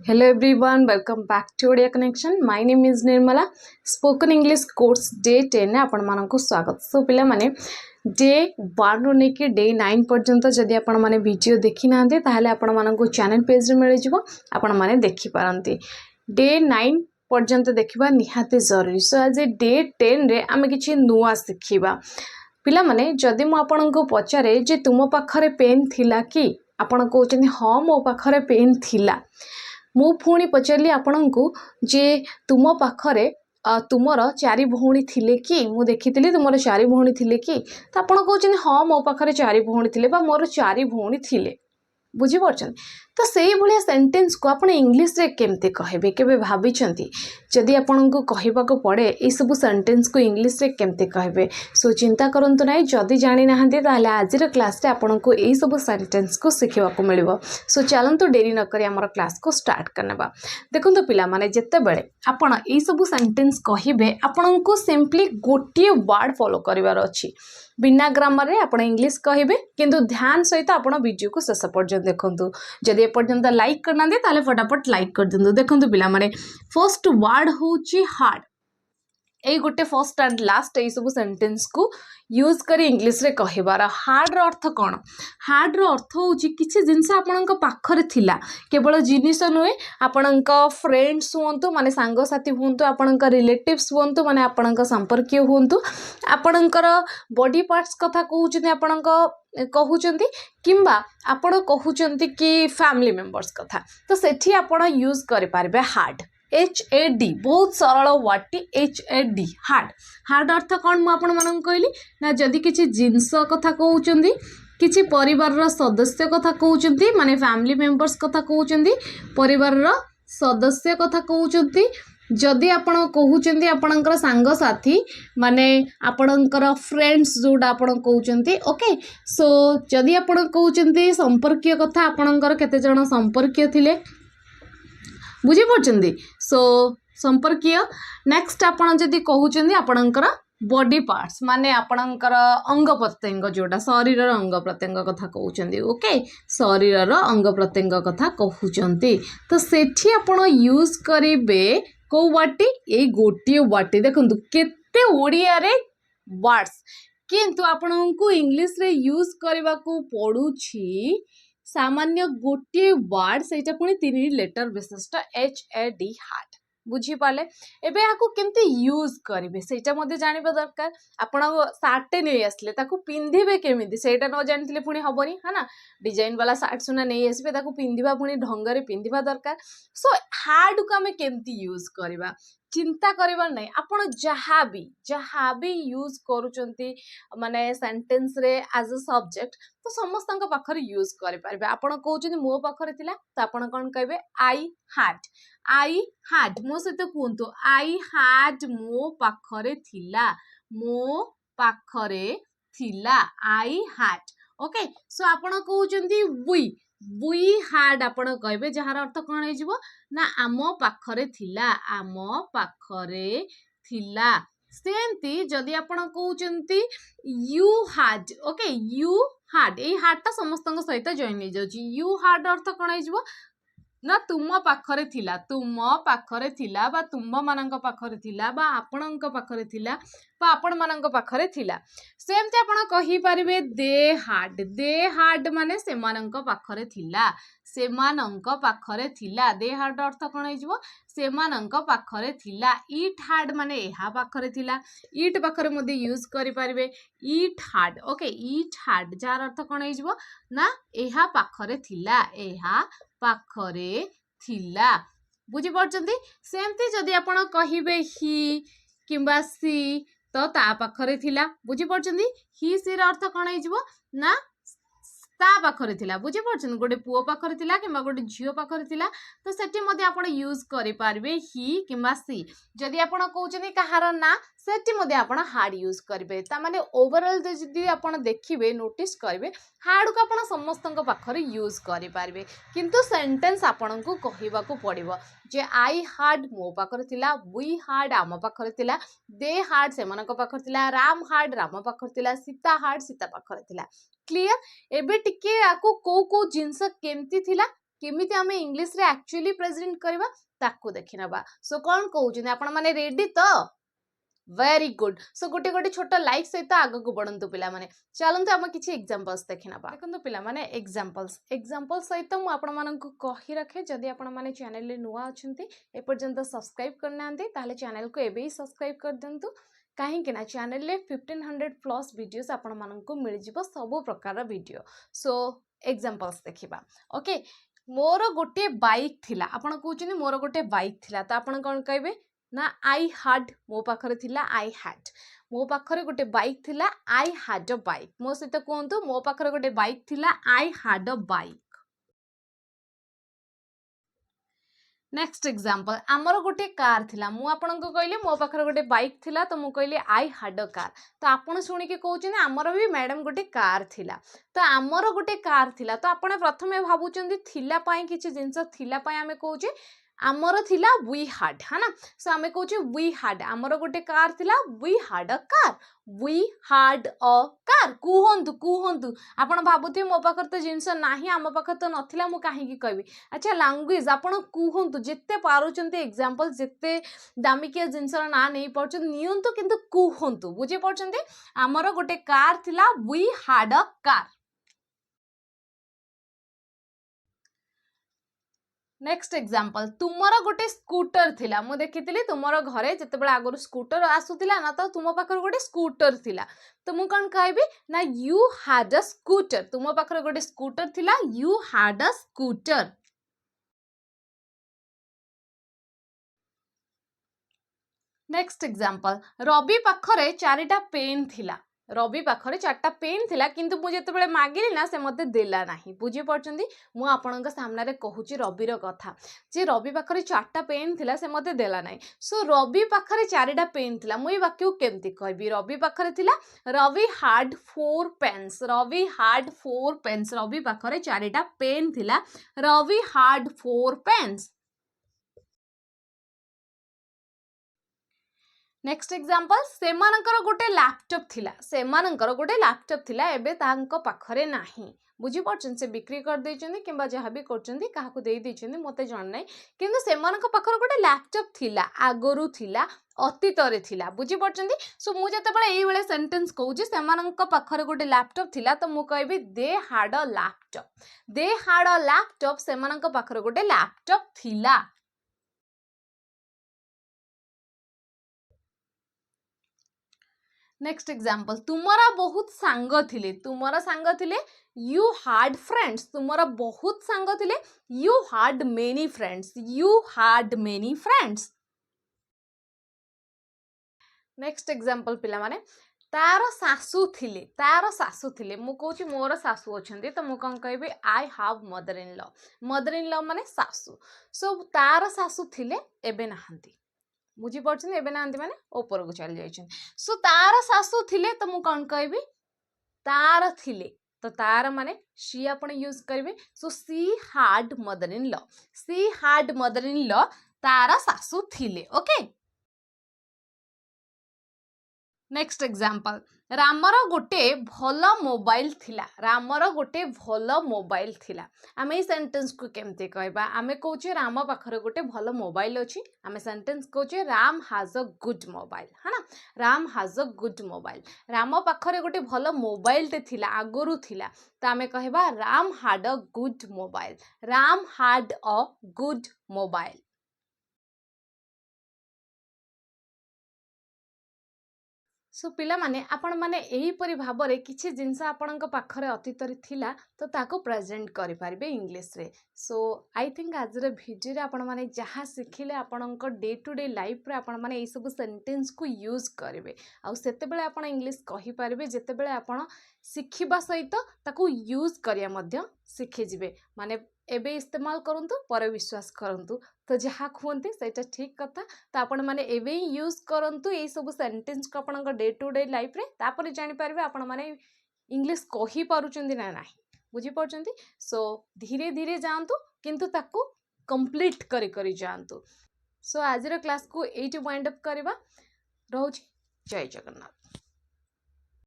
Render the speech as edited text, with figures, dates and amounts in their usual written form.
Hello everyone, welcome back to Odia Connection. My name is Nirmala. Spoken English course day 10 आपण मानक स्वागत. सो पिला माने डे 1 रो नेकी डे 9 पर्यंत जदि आपण माने वीडियो देखि नांदे ताहाले आपण मानक चैनल पेज रे मिले जिवो आपण माने देखि पारंती. डे 9 पर्यंत देखिबा निहाते जरूरी. सो आज डे 10 रे आमे किछि नुवा सिखिबा. पिला माने जदि मु आपण को पचारे जे तुम पाखरे पेन थिला कि आपण कहउछनी हां मो पाखरे पेन थिला. मु पुणी पचारि आपण को जे तुम पाखरे तुमर चारि भौणी थिले कि मु देखिथिली तुमर चारि भौणी थिले कि तो आपण कहउछनी हां मो पाखरे चारि भौणी थिले बा मोर चारि भौणी थिले. बुझी पारछन तो सेही भलिया सेंटेंस को आपण इंग्लिश रे केमते कहबे केबे भाबिछंती जदि आपण को कहबा को पड़े ए सब सेंटेंस को इंग्लिश रे केमते कहबे. सो चिंता करंतु नाही जदि जानि नाहंती ताले आजिर क्लास रे आपण को ए सब सेंटेंस को सिखिबा को मिलिबो. सो चलंतु देरी न करी हमर क्लास को स्टार्ट करनेबा. देखंतु पिला माने जत्ते बेले आपण ए सब सेंटेंस कहबे आपण को सिंपली गोटिए वर्ड फॉलो करिवार अछि. बिना ग्रामर रे आपण इंग्लिश कहबे किंतु ध्यान सहित आपण वीडियो को शेष पर्यंत देखंतु. जदि ए पर्यंत लाइक करना दे ताले फटाफट लाइक कर दिंतु. देखंतु पिला माने फर्स्ट वर्ड होची हार्ड. ए गोटे फर्स्ट एंड लास्ट ए सब सेंटेंस को यूज करी इंग्लिश रे कहबार. हार्ड रो अर्थ कोन? हार्ड रो अर्थ होची किछि जिंस आपणक पाखरे थिला. केवल जिनिस नुए आपणक फ्रेंड्स हुंतु माने सांग साथी हुंतु आपणक रिलेटिव्स हुंतु माने आपणक संपर्कीय हुंतु आपणकर बॉडी पार्ट्स कथा कहउछथि आपणक कहउछन्ति किंबा आपण कहउछन्ति कि फैमिली मेंबर्स कथा तो सेठी आपण यूज करि पारबे हार्ड. HAD बहुत सरल वाटी HAD हार्ड. हार्ड अर्थ कौन मु आपण मन कहली ना जदि किछि जिंस कथा कहउचंदी किछि परिवार रो सदस्य कथा कहउचंदी माने फैमिली मेंबर्स कथा कहउचंदी परिवार रो सदस्य कथा कहउचंदी जदि आपण कहउचंदी आपणकर सांग साथी माने आपणकर फ्रेंड्स जोडा आपण कहउचंदी. ओके सो जदि आपण कहउचंदी संपर्कीय कथा आपणकर केते जण संपर्कीय थिले बुझी पार्छन्ती. सो संपर्कीय नेक्स्ट आपण जदि कहउचंदी आपणकर बॉडी पार्ट्स माने आपणकर अंग प्रत्यंग जोडा शरीर अंग प्रत्यंग कथा कहउचंदी. ओके शरीर अंग प्रत्यंग कथा कहउचंती तो सेठी आपण यूज करिवे को वाटी ए गोटी वाटी. देखंतु केते ओडिया रे वर्ड्स किंतु आपनको इंग्लिश रे यूज करबा को पडुछि सामान्य गोटे वर्ड सेटा पुणी 3 लेटर विशिष्ट HAD हार्ड. बुझी पाले एबे याकू केमते यूज करिवे सेटा मध्ये जानिबा दरकार. आपण सार्टे नै आसले ताकू पिंधिबे केमिति सेटा न जानिथिले पुणी हबनी है ना. डिजाइन वाला सार्ट सुना नै आसीबे ताकू पिंधिबा पुणी ढंगरे पिंधिबा दरकार. सो हार्ड को हमें केमती यूज करिबा चिंता करिबार नै. आपण जहाबी यूज करूचंती माने सेंटेंस रे एज अ सब्जेक्ट तो समस्त पाखरे यूज करि पारबे. आपण कहउचंती मो पाखरे थिला तो आपण कोन कहबे आई हैड मो सहित कहंतु आई हैड मो पाखरे थिला आई हैड. ओके सो आपण कहउचंती वी हैड आपण कहबे जहार अर्थ कोन हे जिवो ना आमो पाखरे थिला. सेमती जदि आपण कहउचंती you had. Okay you had a hard ता समस्त सहित जॉइन हो जाउची. यू हैड अर्थ कोन हे जिवो ना तुम पाखरे थिला बा तुम मानक पाखरे थिला बा आपणक पाखरे थिला बा आपण मानक पाखरे थिला. सेमती आपण कहि परिबे दे हार्ड माने सेमानक पाखरे थिला दे हार्ड अर्थ कोन हे जिवो सेमानक पाखरे थिला. इट हार्ड माने एहा पाखरे थिला इट पाखरे मध्ये यूज करि परिबे it hard. Okay it hard जार अर्थ कोन हे जिवो ना एहा पाखरे थिला. बुझी पारछन्ती. सेमती जदि आपण कहिबे ही किंबा सी तो ता पाखरे थिला. बुझी पारछन्ती ही सी र अर्थ कोन हे जिवो ना ता पाखरे थिला. बुझी पारछन गोटे पुओ पाखरे थिला किंबा गोटे झियो पाखरे थिला तो सेठी मध्ये आपण यूज करि पारबे ही किंबा सी. जदि आपण कहउचनी कहार ना सेठी मध्ये आपण हार्ड यूज करिवे. ता माने ओवरऑल जदि आपण देखिबे नोटिस करिवे हार्ड को आपण समस्तक पाखरे यूज करि पारबे किंतु सेंटेंस आपण को कहिबा को पड़िबो जे आई हार्ड मो पाखरे थिला वी हार्ड आम पाखरे थिला दे हार्ड सेमानक पाखरे थिला राम हार्ड राम पाखरे थिला सीता हार्ड सीता पाखरे थिला. क्लियर एबे टिके आको को जिंस केमती थिला केमिति आमे इंग्लिश रे एक्चुअली प्रेजेंट करबा ताकू देखि नबा। सो कोन कहउछन आपण माने रेडी तो वेरी गुड। सो गोटे गोटे छोट लाइक सहित आग को बढ़ंतु पिला माने। चलंतु हम किछि एग्जांपल्स देखि नबा। देखंतु पिला माने एग्जांपल्स सहित मु आपण माननकु कहि रखे जदि आपण माने चैनल ले नुवा अछंती ए पर्यंत सब्सक्राइब करनांती ताले चैनल को एबे ही सब्सक्राइब कर दंतु। कहीं ना चैनल ले 1500 प्लस वीडियोस आपण माननकु मिल जिवो सब प्रकार वीडियो। सो एग्जांपल्स देखिबा। ओके, मोर गोटे बाइक थिला। आपण कहउछनी मोर गोटे बाइक थिला तो आपण कोन कहबे ना आई हैड, मो पाखरे थिला आई हैड। मो पाखरे गोटे बाइक थिला आई हैड अ बाइक। मो सहित कहंतु मो पाखरे गोटे बाइक थिला I had a bike. Next example, आमर गोटे कार थिला। मु आपन को कहले मो पाखरे गोटे बाइक थिला तो मु कहले आई हैड अ कार। तो आपण सुनी के कहउछन आमर भी मैडम गोटे कार थिला। तो आमर गोटे कार थिला तो आपण प्रथमे भाबुचंदी थिला पई किछि जिंस थिला पई हमें कहउचे आमर थिला वी हैड, है ना। सो आमे कहउचे वी हैड, आमर गोटे कार थिला we had a car. We had a car कुहंतु आपण भाबुथि मो पाखर तो जिंस नाही, आम पाखर तो नथिला, मु काहे की कहबी। अच्छा, लैंग्वेज आपण कुहंतु जेते पारुचंती एग्जांपल जेते दामिकिया जिंसर ना नहीं पड़छन नियंतु किंतु कुहंतु। बुझे पड़छंती आमर गोटे कार थिला we had a car. Next example, तुमर गोटे स्कूटर थिला। मु देखितिली तुमर घरे जतेबेला आगरु स्कूटर आसुतिला ना तो तुम पाखर गोटे स्कूटर थिला। तो मु कोन कहबी ना यू हैड अ स्कूटर। तुम पाखर गोटे स्कूटर थिला, you had a scooter. Next example, Ravi पाखरे 4टा पेन थिला। रवि पाखरे 4टा पेन थिला किंतु मु जेतेबेले मागिली ना से मते देला नाही। बुझी पड़छंती मु आपनक सामने रे कहूची रविर कथा जे रवि पाखरे 4टा पेन थिला से मते देला नाही। सो रवि पाखरे 4टा पेन थिला, मु ए वाक्य केमती कहबी। रवि पाखरे थिला Ravi had 4 pens. Ravi had 4 pens. Ravi पाखरे 4टा पेन थिला, Ravi had 4 pens. Next example, सेमानकर गोटे लैपटॉप थिला। सेमानकर गोटे लैपटॉप थिला एबे तांको पाखरे नाही। बुझी पड़छन से बिक्री कर दैछन्ती किबा जहां भी करछन्ती काहाकू देई दैछन्ती मते जण नै, किंतु सेमानक पाखरे गोटे लैपटॉप थिला, आगरु थिला, अतीत रे थिला। बुझी पड़छन्ती। सो मु जते बळे एई बेले सेंटेंस कहूची सेमानक पाखरे गोटे लैपटॉप थिला तो मु कहबी they had a laptop. They had a laptop, सेमानक पाखरे गोटे लैपटॉप थिला। नेक्स्ट एग्जांपल, तुमरा बहुत सांग थिले। तुमरा सांग थिले यू हैड फ्रेंड्स। तुमरा बहुत सांग थिले you had many friends. You had many friends. Next example पिला माने, तार सासू थिले। तार सासू थिले, मु कहूची मोर सासू अछंती तो मु कोन कहबी I have mother in law. Mother in law माने सासू। सो तार सासू थिले एबे नाहंती। बुझी पड़छन एबे नाहंती माने ऊपर को चल जाइछन। सो तार सासू थिले तो मु कोन कहबी तार थिले। तो तार माने शी आपण यूज करबे। So she had mother in law. She had mother in law, तार सासू थिले। ओके। नेक्स्ट एग्जांपल, रामर गोटे भल मोबाइल थिला। रामर गोटे भल मोबाइल थिला। आमे ई सेंटेंस को केमते कहबा। आमे कहूचे राम पाखरे गोटे भल मोबाइल अछि। आमे सेंटेंस कहूचे Ram has a good mobile, है ना। Ram has a good mobile. Ram पाखरे गोटे भल मोबाइल ते थिला, आगरु थिला तो आमे कहबा Ram had a good mobile. Ram had a good mobile. So पिला माने आपण माने एही परि भाबरे किछि जिंस आपणक पाखरे अतीतरे थिला तो ताको प्रेजेंट करि पारिबे इंग्लिश रे। सो आई थिंक आज रे वीडियो रे आपण माने जहा सिखिले आपणक डे टू डे लाइफ रे आपण माने ए सब सेंटेंस को यूज करिवे। आ सेते बेले आपण इंग्लिश कहि पारिबे जेते बेले आपण सिखिबा सहित ताको यूज करिया मध्य सिखि जिवे। माने एबे इस्तेमाल करंतु पर विश्वास करंतु। तो जहाँ कहते सेटा ठीक कथा। तो आपण माने एबे यूज करंतु ए सब सेंटेंस को आपन डे टू डे लाइफ रे, तापर जानि पारबे आपण माने इंग्लिश कहि पारुचंदी ना नाही। बुझी पड़चंती। सो धीरे धीरे जांतु किंतु ताको कंप्लीट करी करी जांतु। सो आज रो क्लास को एटी वाइंड अप करबा। रहउची जय जगन्नाथ।